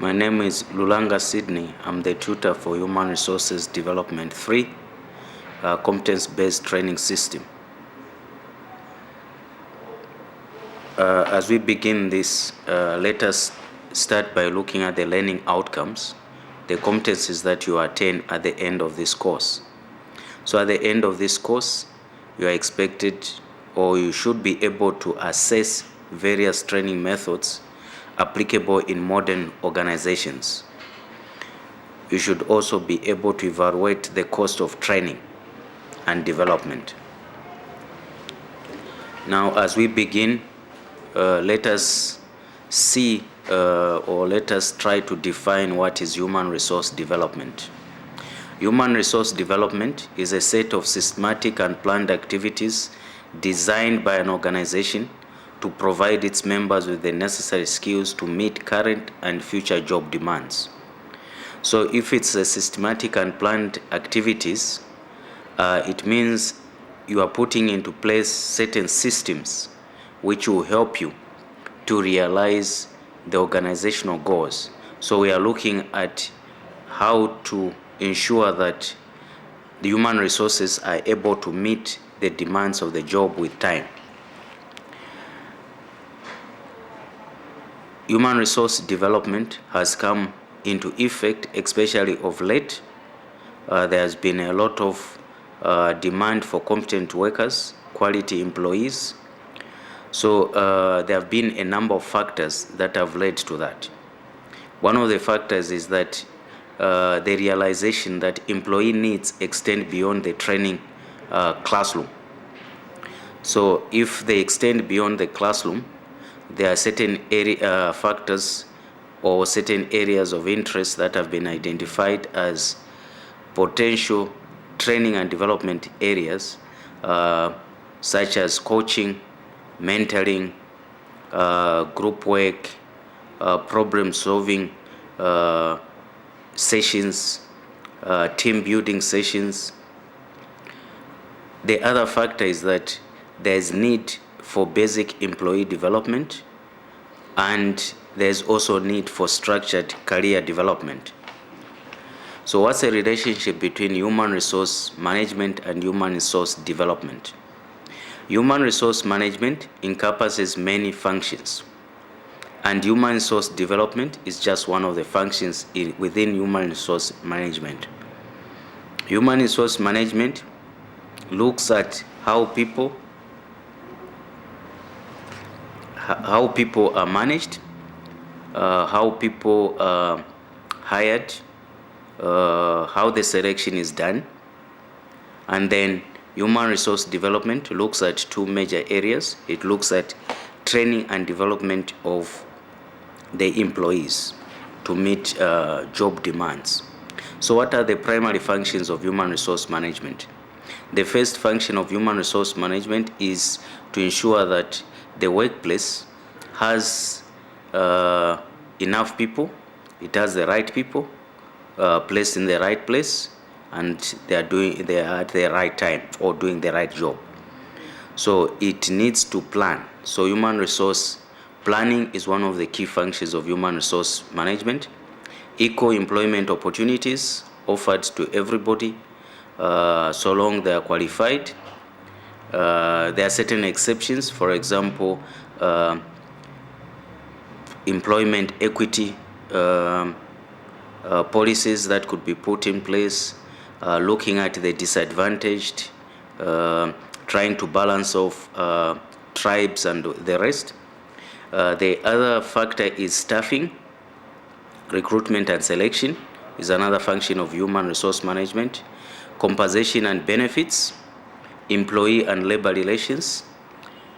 My name is Lulanga Sydney. I'm the tutor for Human Resources Development 3, competence-based training system. As we begin this, let us start by looking at the learning outcomes, the competencies that you attain at the end of this course. So at the end of this course, you are expected, or you should be able to assess various training methods applicable in modern organizations. You should also be able to evaluate the cost of training and development. Now, as we begin, let us see or let us try to define what is human resource development. Human resource development is a set of systematic and planned activities designed by an organization to provide its members with the necessary skills to meet current and future job demands. So if it's a systematic and planned activities, it means you are putting into place certain systems which will help you to realize the organizational goals. So we are looking at how to ensure that the human resources are able to meet the demands of the job with time. Human resource development has come into effect, especially of late. There has been a lot of demand for competent workers, quality employees. So there have been a number of factors that have led to that. One of the factors is that the realization that employee needs extend beyond the training classroom. So if they extend beyond the classroom, there are certain factors or certain areas of interest that have been identified as potential training and development areas, such as coaching, mentoring, group work, problem solving sessions, team building sessions. The other factor is that there is need for basic employee development, and there's also need for structured career development. So what's the relationship between human resource management and human resource development? Human resource management encompasses many functions, and human resource development is just one of the functions within human resource management. Human resource management looks at how people are managed, how people are hired, how the selection is done. And then human resource development looks at two major areas. It looks at training and development of the employees to meet job demands. So what are the primary functions of human resource management? The first function of human resource management is to ensure that the workplace has enough people, it has the right people placed in the right place, and they are at the right time or doing the right job. So it needs to plan. So human resource planning is one of the key functions of human resource management. Equal employment opportunities offered to everybody, so long they are qualified. There are certain exceptions, for example, employment equity policies that could be put in place, looking at the disadvantaged, trying to balance off tribes and the rest. The other factor is staffing. Recruitment and selection is another function of human resource management. Compensation and benefits, employee and labor relations,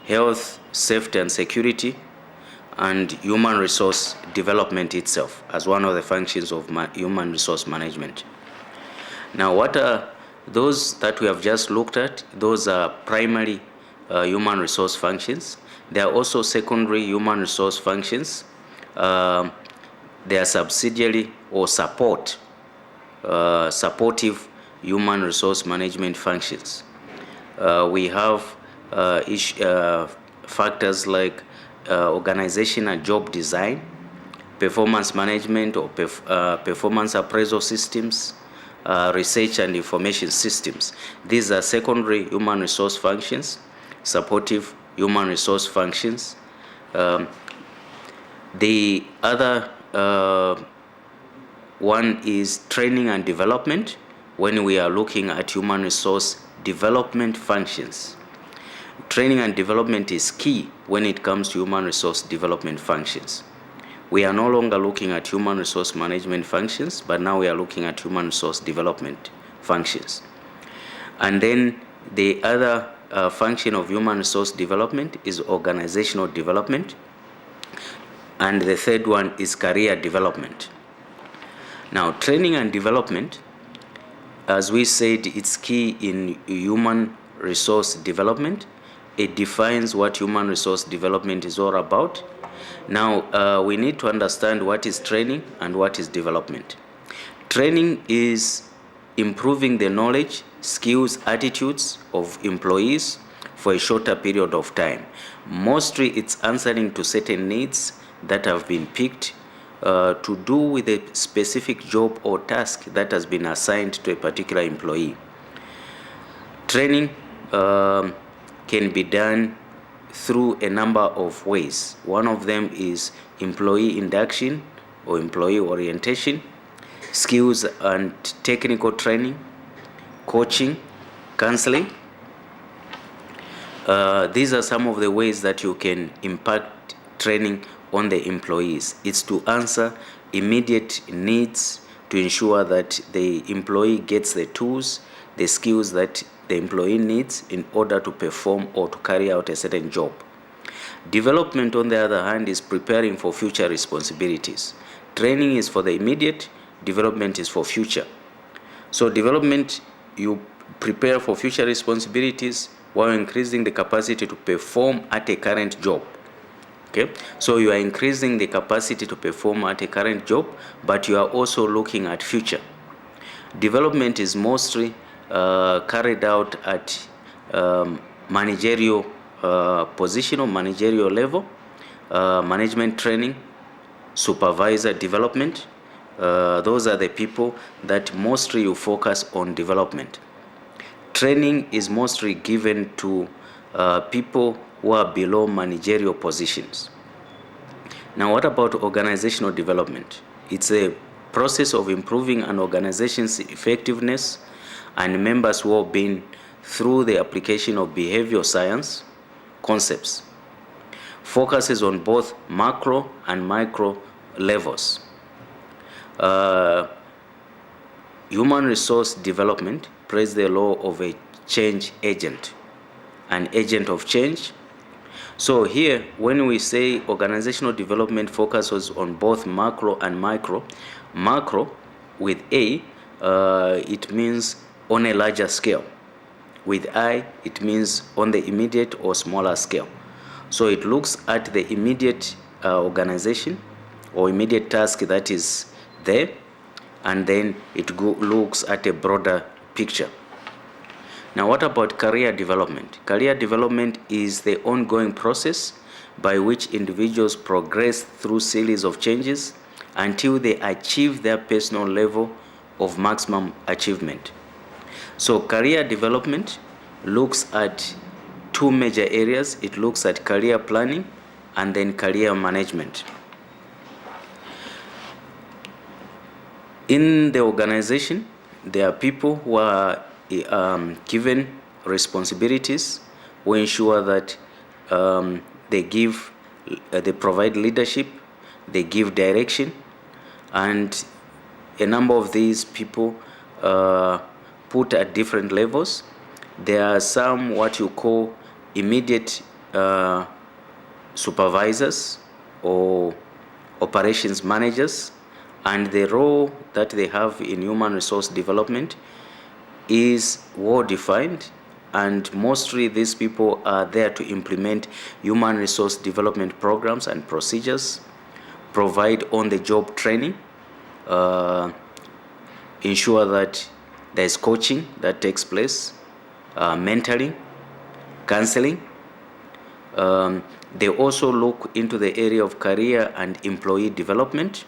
health, safety and security, and human resource development itself as one of the functions of human resource management. Now, what are those that we have just looked at? Those are primary human resource functions. There are also secondary human resource functions. They are subsidiary or supportive human resource management functions. We have factors like organization and job design, performance management or performance appraisal systems, research and information systems. These are secondary human resource functions, supportive human resource functions. The other one is training and development, when we are looking at human resource development functions. Training and development is key when it comes to human resource development functions. We are no longer looking at human resource management functions, but now we are looking at human resource development functions. And then the other function of human resource development is organizational development. And the third one is career development. Now, training and development, as we said, it's key in human resource development. It defines what human resource development is all about. Now, we need to understand what is training and what is development. Training is improving the knowledge, skills, attitudes of employees for a shorter period of time. Mostly it's answering to certain needs that have been picked to do with a specific job or task that has been assigned to a particular employee. Training can be done through a number of ways. One of them is employee induction or employee orientation, skills and technical training, coaching, counseling. These are some of the ways that you can impact training on the employees. It's to answer immediate needs, to ensure that the employee gets the tools, the skills that the employee needs in order to perform or to carry out a certain job. Development, on the other hand, is preparing for future responsibilities. Training is for the immediate, development is for future. So development, you prepare for future responsibilities while increasing the capacity to perform at a current job. Okay, so you are increasing the capacity to perform at a current job, but you are also looking at future. Development is mostly carried out at managerial position or managerial level, management training, supervisor development. Those are the people that mostly you focus on development. Training is mostly given to people who are below managerial positions. Now, what about organizational development? It's a process of improving an organization's effectiveness and members' well-being through the application of behavioral science concepts. Focuses on both macro and micro levels. Human resource development plays the role of a change agent, an agent of change. So here, when we say organizational development focuses on both macro and micro, macro with A, it means on a larger scale. With I, it means on the immediate or smaller scale. So it looks at the immediate organization or immediate task that is there, and then it looks at a broader picture. Now, what about career development? Career development is the ongoing process by which individuals progress through series of changes until they achieve their personal level of maximum achievement. So career development looks at two major areas. It looks at career planning and then career management. In the organization, there are people who are given responsibilities, who ensure that they provide leadership, they give direction, and a number of these people put at different levels. There are some what you call immediate supervisors or operations managers, and the role that they have in human resource development is well defined, and mostly these people are there to implement human resource development programs and procedures, provide on-the-job training, ensure that there is coaching that takes place, mentoring, counseling, They also look into the area of career and employee development,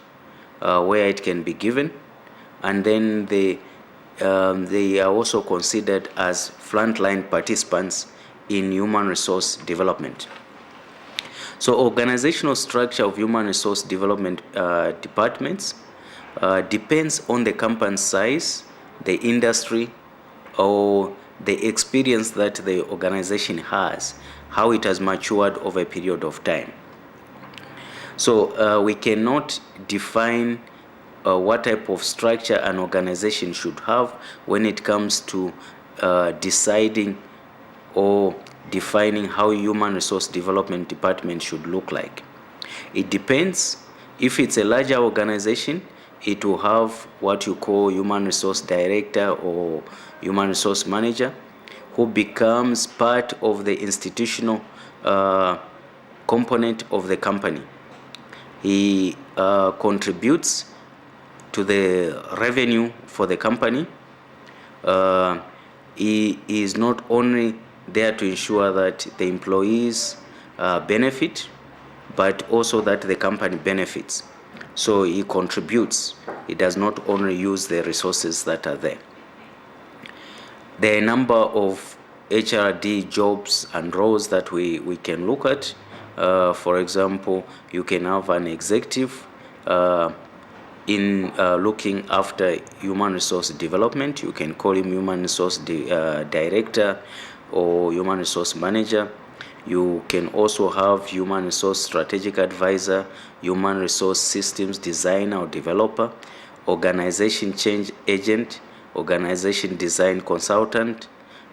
where it can be given, and then they are also considered as frontline participants in human resource development. So organizational structure of human resource development departments depends on the company size, the industry, or the experience that the organization has, how it has matured over a period of time. So we cannot define what type of structure an organization should have when it comes to deciding or defining how human resource development department should look like. It depends. If it's a larger organization, it will have what you call human resource director or human resource manager, who becomes part of the institutional component of the company. He contributes to the revenue for the company. He is not only there to ensure that the employees benefit, but also that the company benefits. So he contributes. He does not only use the resources that are there. There are a number of HRD jobs and roles that we can look at. For example, you can have an executive in looking after human resource development. You can call him human resource director or human resource manager. You can also have human resource strategic advisor, human resource systems designer or developer, organization change agent, organization design consultant,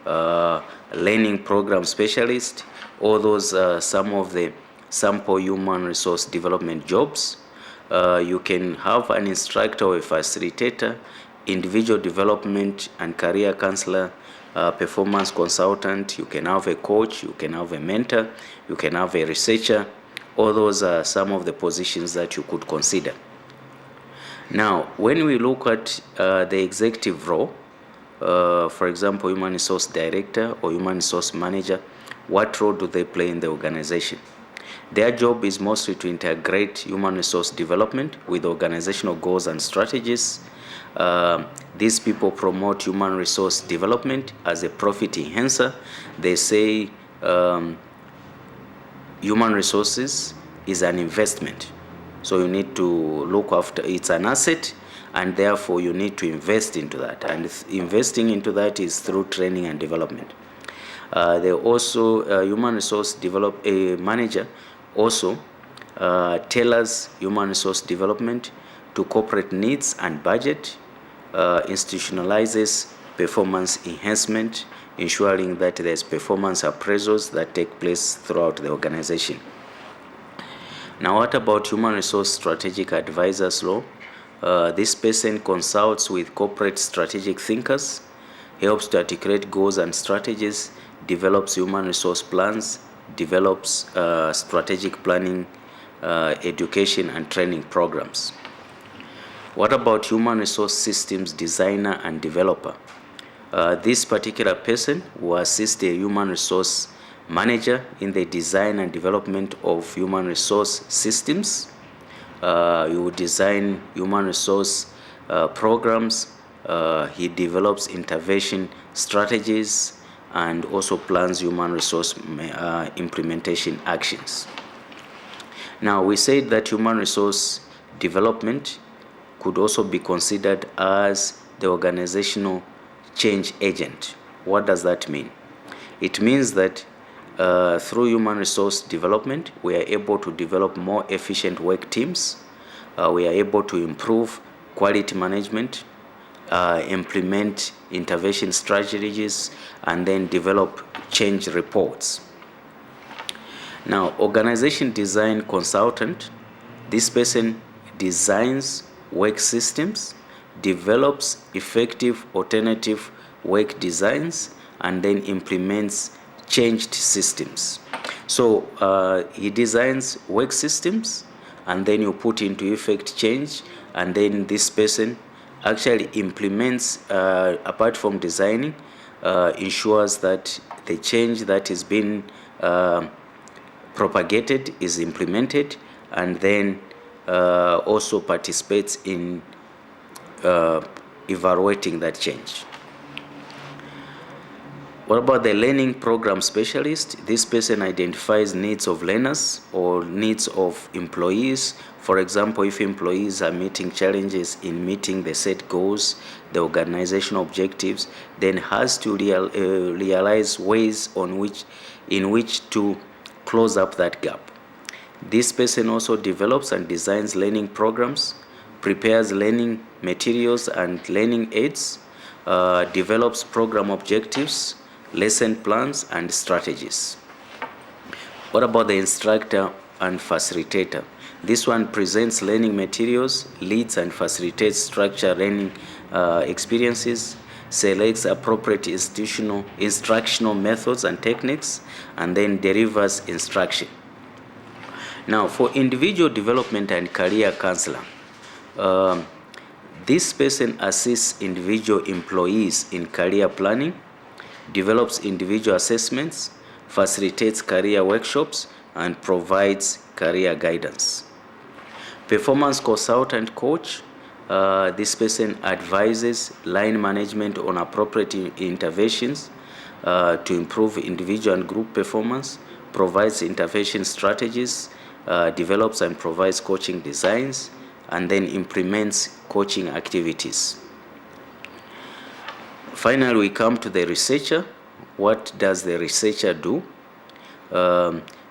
learning program specialist. All those are some of the sample human resource development jobs. You can have an instructor or a facilitator, individual development and career counselor, performance consultant. You can have a coach, you can have a mentor, you can have a researcher. All those are some of the positions that you could consider. Now, when we look at the executive role, for example, human resource director or human resource manager, what role do they play in the organization? Their job is mostly to integrate human resource development with organizational goals and strategies. These people promote human resource development as a profit enhancer. They say human resources is an investment. So you need to look after, it's an asset, and therefore you need to invest into that. And investing into that is through training and development. They also, human resource manager also tailors human resource development to corporate needs and budget, institutionalizes performance enhancement, ensuring that there's performance appraisals that take place throughout the organization. Now, what about human resource strategic advisors role? This person consults with corporate strategic thinkers, helps to articulate goals and strategies, develops human resource plans, develops strategic planning, education and training programs. What about human resource systems designer and developer? This particular person will assist the human resource manager in the design and development of human resource systems. You will design human resource programs. He develops intervention strategies and also plans human resource implementation actions. Now, we said that human resource development could also be considered as the organizational change agent. What does that mean? It means that through human resource development, we are able to develop more efficient work teams. We are able to improve quality management, implement intervention strategies, and then develop change reports. Now, organization design consultant, this person designs work systems, develops effective alternative work designs, and then implements changed systems. So he designs work systems, and then you put into effect change, and then this person actually implements, apart from designing, ensures that the change that is being propagated, is implemented, and then also participates in evaluating that change. What about the learning program specialist? This person identifies needs of learners or needs of employees. For example, if employees are meeting challenges in meeting the set goals, the organizational objectives, then has to realize ways in which to close up that gap. This person also develops and designs learning programs, prepares learning materials and learning aids, develops program objectives, lesson plans, and strategies. What about the instructor and facilitator? This one presents learning materials, leads and facilitates structured learning experiences, selects appropriate instructional methods and techniques, and then delivers instruction. Now, for individual development and career counselor, this person assists individual employees in career planning, develops individual assessments, facilitates career workshops, and provides career guidance. Performance consultant coach, this person advises line management on appropriate interventions to improve individual and group performance, provides intervention strategies, develops and provides coaching designs, and then implements coaching activities. Finally, we come to the researcher. What does the researcher do?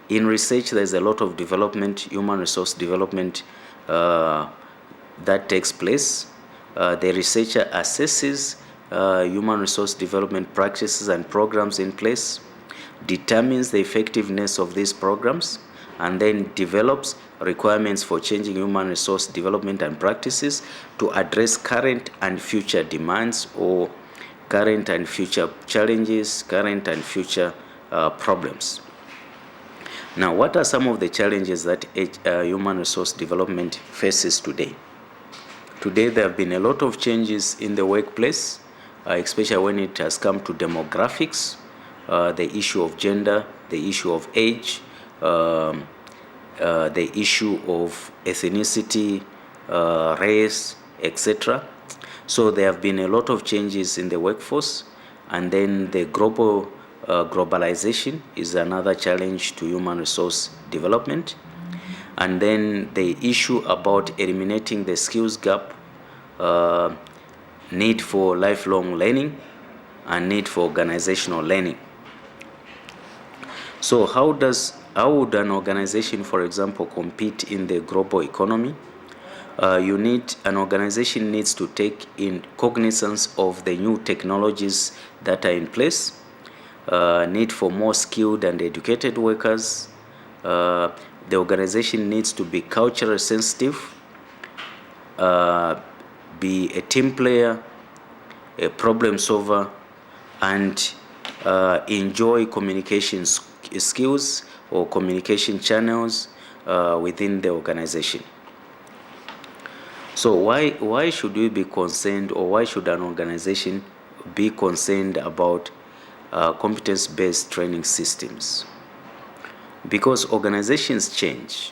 In research, there's a lot of development, human resource development that takes place. The researcher assesses human resource development practices and programs in place, determines the effectiveness of these programs, and then develops requirements for changing human resource development and practices to address current and future demands or current and future challenges, current and future problems. Now, what are some of the challenges that human resource development faces today? Today, there have been a lot of changes in the workplace, especially when it has come to demographics, the issue of gender, the issue of age, the issue of ethnicity, race, etc. So there have been a lot of changes in the workforce, and then the globalization is another challenge to human resource development. And then the issue about eliminating the skills gap, need for lifelong learning, and need for organizational learning. So how would an organization, for example, compete in the global economy? An organization needs to take in cognizance of the new technologies that are in place, need for more skilled and educated workers. The organization needs to be culturally sensitive, be a team player, a problem solver, and enjoy communication skills or communication channels within the organization. So why should we be concerned, or why should an organization be concerned about competence-based training systems? Because organizations change.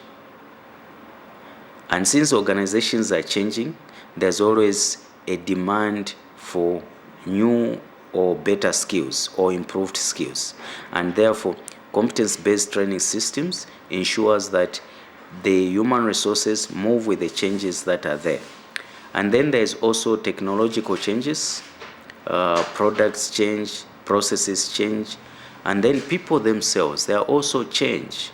And since organizations are changing, there's always a demand for new or better skills or improved skills. And therefore, competence-based training systems ensures that the human resources move with the changes that are there. And then there's also technological changes, products change, processes change, and then people themselves, they are also change.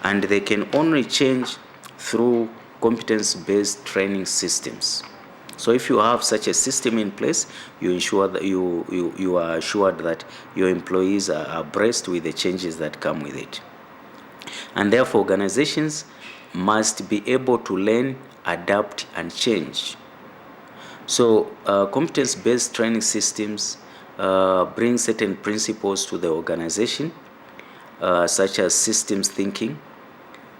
And they can only change through competence-based training systems. So if you have such a system in place, you ensure that you are assured that your employees are abreast with the changes that come with it. And therefore, organizations must be able to learn, adapt, and change. So competence-based training systems bring certain principles to the organization, such as systems thinking.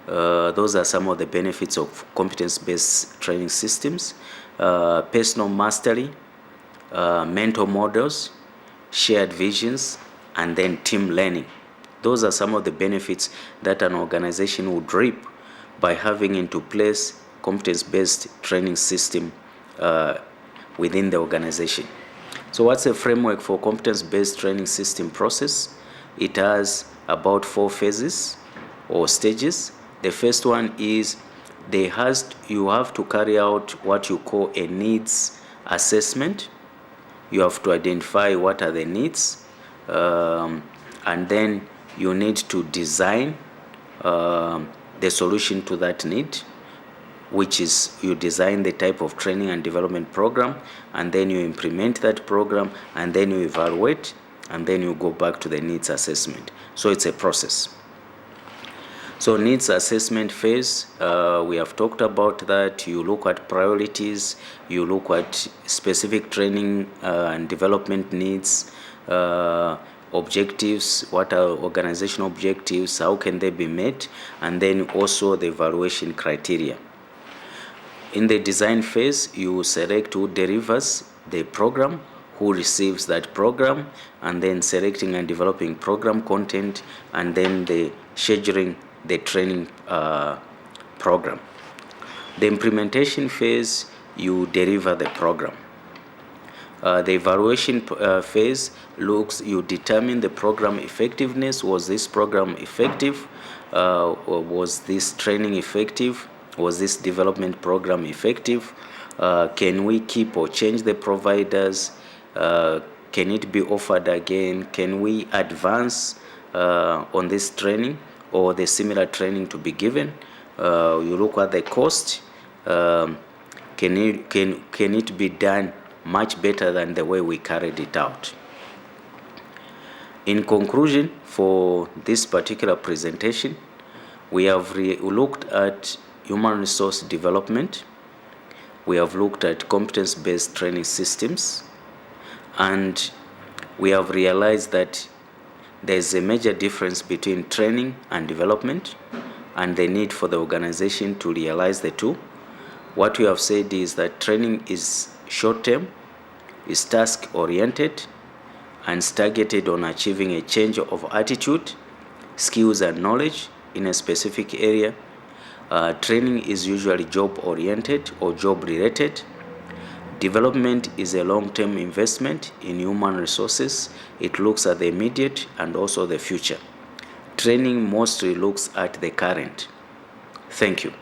Those are some of the benefits of competence-based training systems. Personal mastery, mental models, shared visions, and then team learning. Those are some of the benefits that an organization would reap by having into place competence-based training system within the organization. So what's a framework for competence-based training system process? It has about 4 phases or stages. The first one is you have to carry out what you call a needs assessment. You have to identify what are the needs, and then you need to design the solution to that need, which is you design the type of training and development program, and then you implement that program, and then you evaluate, and then you go back to the needs assessment. So it's a process. So needs assessment phase, we have talked about that. You look at priorities, you look at specific training and development needs, objectives, what are organizational objectives, how can they be met, and then also the evaluation criteria. In the design phase, you select who delivers the program, who receives that program, and then selecting and developing program content, and then the scheduling the training program. The implementation phase, you deliver the program. The evaluation phase you determine the program effectiveness. Was this program effective? Or was this training effective? Was this development program effective? Can we keep or change the providers? Can it be offered again? Can we advance on this training or the similar training to be given? You look at the cost. Can it be done much better than the way we carried it out? In conclusion, for this particular presentation, we have looked at human resource development. We have looked at competence-based training systems, and we have realized that there's a major difference between training and development, and the need for the organization to realize the two. What we have said is that training is short-term, is task-oriented, and is targeted on achieving a change of attitude, skills, and knowledge in a specific area. Training is usually job-oriented or job-related. Development is a long-term investment in human resources. It looks at the immediate and also the future. Training mostly looks at the current. Thank you.